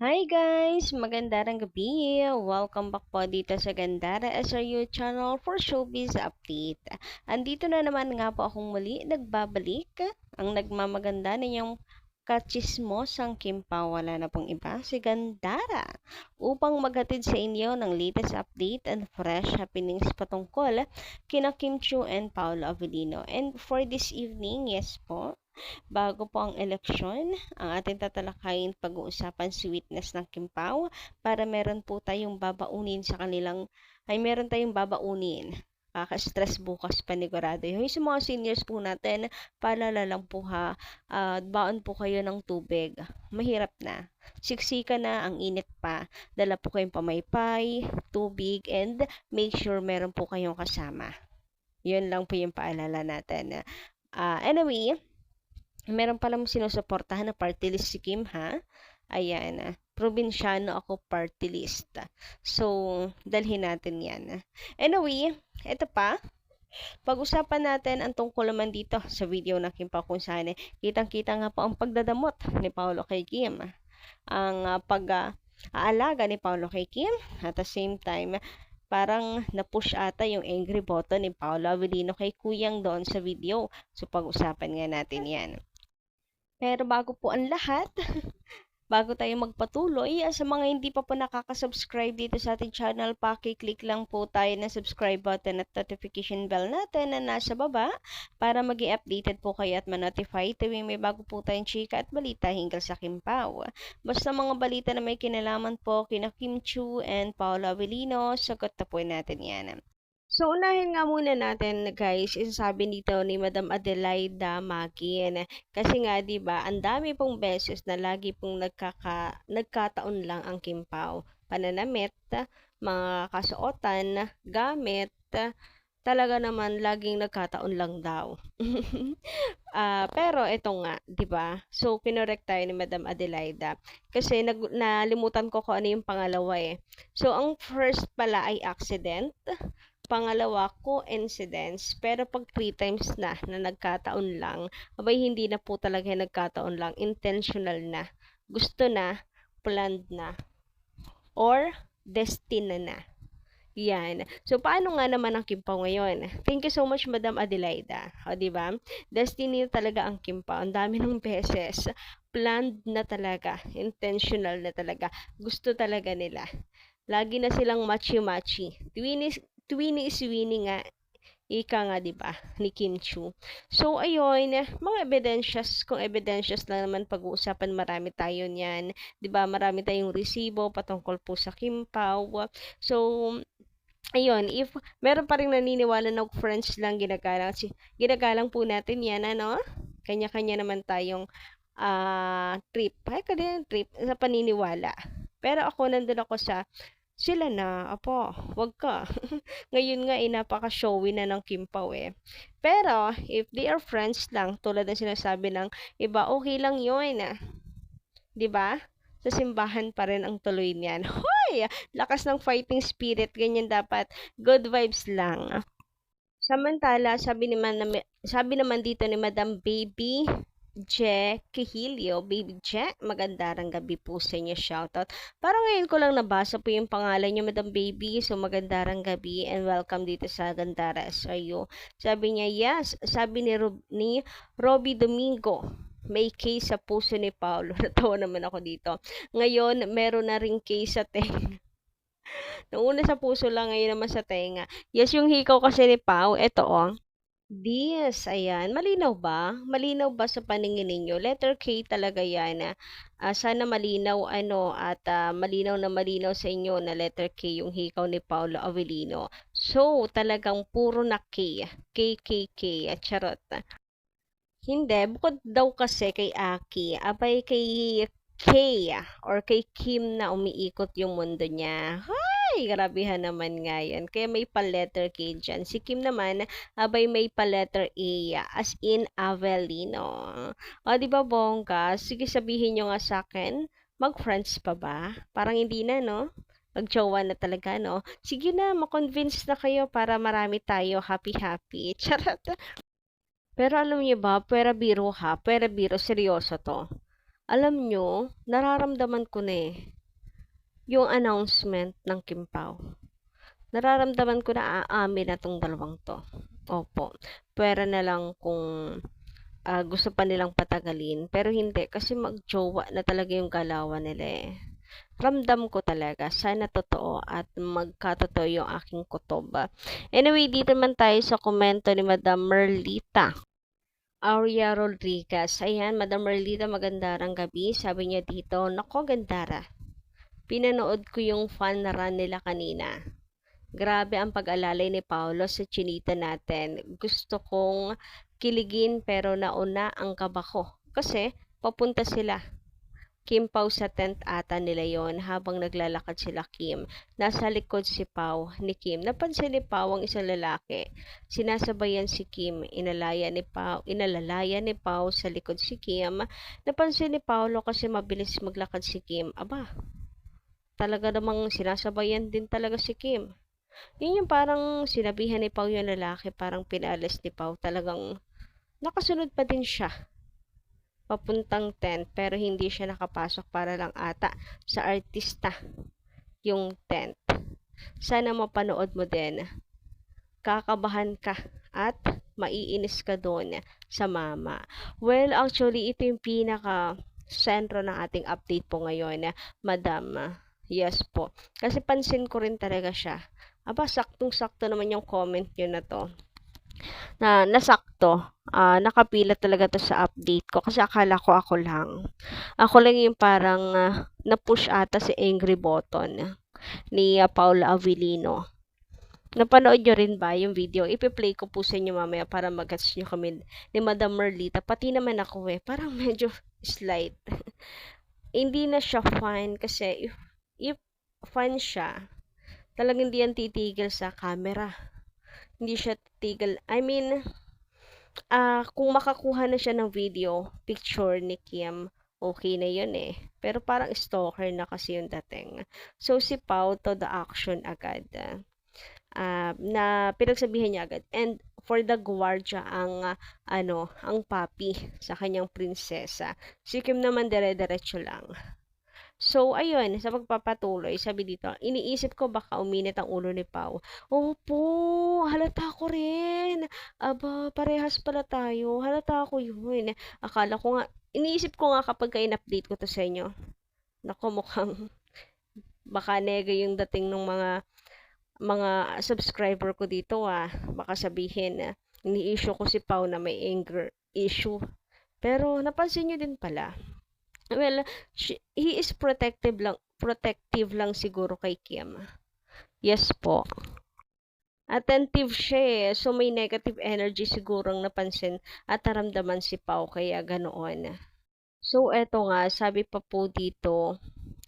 Hi guys! Magandang gabi! Welcome back po dito sa Gandara SRU channel for Showbiz Update. Andito na naman nga po akong muli nagbabalik. Ang nagmamaganda ninyong kachismosang Kimpaw, wala na pong iba, si Gandara, upang maghatid sa inyo ng latest update and fresh happenings patungkol kina Kim Chiu and Paolo Avellino. And for this evening, yes po, bago po ang eleksyon, ang ating tatalakayin pag-uusapan si witness ng Kimpaw para meron po tayong babaunin sa kanilang, ay meron tayong babaunin. Kaka-stress bukas panigurado. Yung sa mga seniors po natin, paalala lang po ha, baon po kayo ng tubig. Mahirap na. Siksika na, ang init pa. Dala po kayong pamaypay, tubig, and make sure meron po kayong kasama. Yun lang po yung paalala natin. Anyway, meron palang sinusuportahan na party list si Kim ha. Ayan, probinsyano ako party list. So, dalhin natin yan. Anyway, ito pa. Pag-usapan natin ang tungkol naman dito sa video na Kim pa kung saan kitang-kita nga po ang pagdadamot ni Paolo kay Kim. Ang pag-aalaga ni Paolo kay Kim at the same time parang na-push ata yung angry button ni Paolo Avellino kay Kuyang doon sa video. So pag-usapan nga natin yan. Pero bago po ang lahat, bago tayo magpatuloy, sa mga hindi pa po nakaka-subscribe dito sa ating channel, paki-click lang po tayo ng subscribe button at notification bell natin na nasa baba para maging updated po kayo at ma-notify tuwing may bago po tayong chika at balita hinggil sa Kimpaw. Basta mga balita na may kinalaman po kina Kim Chiu and Paolo Avellino, sagot na po natin yan. So, unahin nga muna natin, guys, isasabi nito ni Madam Adelaida Makin. Kasi nga, di ba, ang dami pong beses na lagi pong nagkataon lang ang Kimpaw. Pananamit, mga kasuotan, gamit, talaga naman laging nagkataon lang daw. Pero ito nga, 'di ba? So kinorek tayo ni Madam Adelaida kasi nalimutan ko kung ano yung pangalawa eh. So ang first pala ay accident, pangalawa coincidence, pero pag three times na nagkataon lang, abay hindi na po talaga nagkataon lang, intentional na. Gusto na, planned na, or destined na. Yan. So, paano nga naman ang Kimpaw ngayon? Thank you so much, Madam Adelaida. O, di ba? Destiny talaga ang Kimpaw. Ang dami ng beses. Planned na talaga. Intentional na talaga. Gusto talaga nila. Lagi na silang machi-machi. Twinnie is winning nga. Ika nga, di ba? Ni Kim Chiu. So, ayun, mga evidences, kung evidences na naman pag-uusapan, marami tayo niyan. Di ba? Marami tayong resibo patungkol po sa Kimpaw. So, ayun, if meron pa ring naniniwala na friends lang ginagalang po natin yan, ano? Kanya-kanya naman tayong trip. Ay, kanya trip sa paniniwala. Pero ako, nandun ako sa sila na, apo, wag ka. Ngayon nga, napaka-showy na ng Kimpaw eh. Pero, if they are friends lang, tulad ng sinasabi ng iba, okay lang yun. 'Di ba? Sa simbahan pa rin ang tuloy niyan. Hoy! Lakas ng fighting spirit, ganyan dapat. Good vibes lang. Samantala, sabi naman dito ni Madam Baby Je Kihilio, Baby Je, magandang gabi po sa inyo, shoutout. Parang ngayon ko lang nabasa po yung pangalan niyo, Madam Baby, so magandang gabi and welcome dito sa Gandara SRU. Sabi niya, yes, sabi ni Robbie Domingo, may case sa puso ni Paolo. Natawa naman ako dito. Ngayon, meron na ring case sa tenga. Noong una sa puso lang, ngayon naman sa tenga. Yes, yung hikaw kasi ni Pao, eto oh. This, ayan. Malinaw ba? Malinaw ba sa paningin ninyo? Letter K talaga yan. Sana malinaw at malinaw na malinaw sa inyo na letter K yung hikaw ni Paolo Avellino. So, talagang puro na K. K, K, K. Charot. Hindi, bukod daw kasi kay Aki, abay kay Kay or kay Kim na umiikot yung mundo niya. Hay, grabehan naman nga yan. Kaya may pa-letter K dyan. Si Kim naman, abay may pa-letter A, as in Avelino. O, di ba bongga? Sige sabihin nyo nga sa akin, mag-friends pa ba? Parang hindi na, no? Mag-jowa na talaga, no? Sige na, makonvince na kayo para marami tayo happy-happy. Charot. Pero alam niyo ba, pwera biro ha, pwera biro, seryoso to. Alam nyo, nararamdaman ko na yung announcement ng Kim Pao. Nararamdaman ko na aamin na tong dalawang to. Opo. Pwera na lang kung gusto pa nilang patagalin. Pero hindi, kasi magjowa na talaga yung galawan nila Ramdam ko talaga. Sana totoo at magkatotoo yung aking kutob. Anyway, dito man tayo sa komento ni Madam Merlita Aurea Rodriguez. Ayan, Madam Merlita, magandarang gabi. Sabi niya dito, nako gandara. Pinanood ko yung fan run nila kanina. Grabe ang pag-alalay ni Paolo sa chinita natin. Gusto kong kiligin pero nauna ang kaba ko. Kasi papunta sila. Kim Pao sa tent ata nila yon habang naglalakad sila Kim. Nasa likod si Pao ni Kim. Napansin ni Pao ang isang lalaki. Sinasabayan si Kim. Inalalaya ni Pao sa likod si Kim. Napansin ni Paolo kasi mabilis maglakad si Kim. Aba, talaga namang sinasabayan din talaga si Kim. Yun yung parang sinabihan ni Pao yung lalaki, parang pinalis ni Pao. Talagang nakasunod pa din siya papuntang tent pero hindi siya nakapasok para lang ata sa artista yung tent. Sana mapanood mo din. Kakabahan ka at maiinis ka doon sa mama. Well, actually, ito yung pinaka sentro ng ating update po ngayon, Madam. Yes po. Kasi pansin ko rin talaga siya. Aba, saktong-sakto naman yung comment nyo na to. Na nasakto. Nakapila talaga to sa update ko kasi akala ko ako lang. Ako lang yung parang na-push ata si angry button ni Paula Avellino. Napanood nyo rin ba yung video? Ipi-play ko po sa inyo mamaya para mag-gets nyo kami ni Madam Merlita. Pati naman ako parang medyo slight. Hindi na siya fun kasi if fun siya, talagang hindi yan titigil sa camera. Hindi siya titigil. I mean, kung makakuha na siya ng video, picture ni Kim, okay na yun Pero parang stalker na kasi yung dating. So, si Pao to the action agad. Na pinagsabihan niya agad. And for the guardia ang ang papi sa kanyang prinsesa. Si Kim naman dire-diretso lang. So, ayun, sa pagpapatuloy, sabi dito, iniisip ko baka uminit ang ulo ni Pao. Opo, halata ko rin. Aba, parehas pala tayo. Halata ko yun. Akala ko nga, iniisip ko nga kapag in-update ko to sa inyo. Naku, mukhang baka nega yung dating ng mga subscriber ko dito Baka sabihin ini-issue ko si Pao na may anger issue. Pero napansin nyo din pala. Well, he is protective lang siguro kay Kim. Yes po. Attentive siya So may negative energy sigurong napansin at naramdaman si Pao kaya ganoon. So eto nga, sabi pa po dito,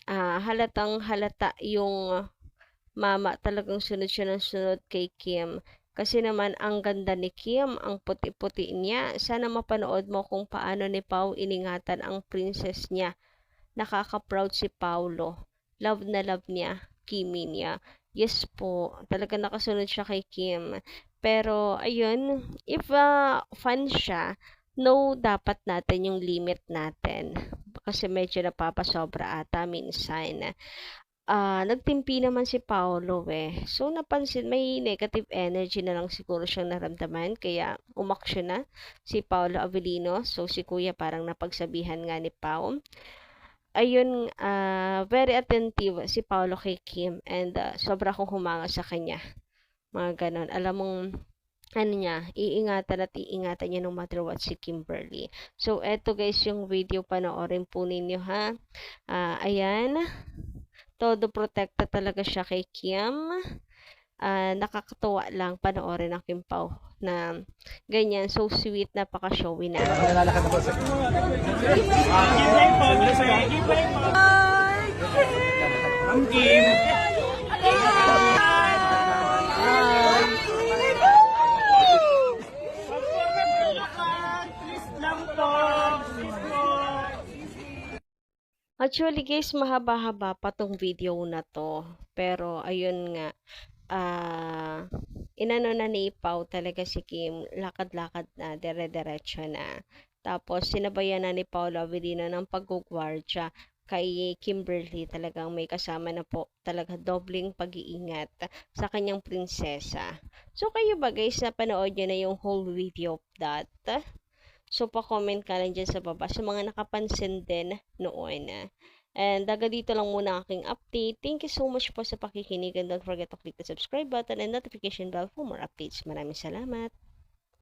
halatang halata yung mama talagang sunod siya ng sunod kay Kim. Kasi naman ang ganda ni Kim, ang puti-puti niya. Sana mapanood mo kung paano ni Pao iningatan ang princess niya. Nakaka-proud si Paulo. Love na love niya, Kimi niya. Yes po, talaga nakasunod siya kay Kim. Pero, ayun, if fan siya, no, dapat natin yung limit natin. Kasi medyo napapasobra ata minsan. Nagtimpi naman si Paolo So, napansin, may negative energy na lang siguro siyang naramdaman. Kaya, umaksyon na si Paolo Avellino. So, si Kuya parang napagsabihan nga ni Pao. Ayun, very attentive si Paolo kay Kim. And, sobra akong humanga sa kanya. Mga ganon. Alam mong, iingatan niya no matter what si Kimberly. So, eto guys, yung video panoorin po ninyo ayan. Todo protekta talaga siya kay Kim. Nakakatuwa lang panoorin ang Kim Pao na ganyan. So sweet, napaka-showy na. Ang Kim! Actually guys, mahaba-haba pa tong video na to. Pero ayun nga, inano na ni Pao talaga si Kim, lakad-lakad na, dire-diretso na. Tapos sinabayan na ni Paula Avelino ng paggugwardya kay Kimberly. Talagang may kasama na po talaga dobleng pag-iingat sa kanyang prinsesa. So kayo ba guys, napanood nyo na yung whole video of that? So pa-comment ka lang dyan sa baba sa mga nakapansin din noon. And daga dito lang muna aking update. Thank you so much po sa pakikinig, and don't forget to click the subscribe button and notification bell for more updates. Maraming salamat.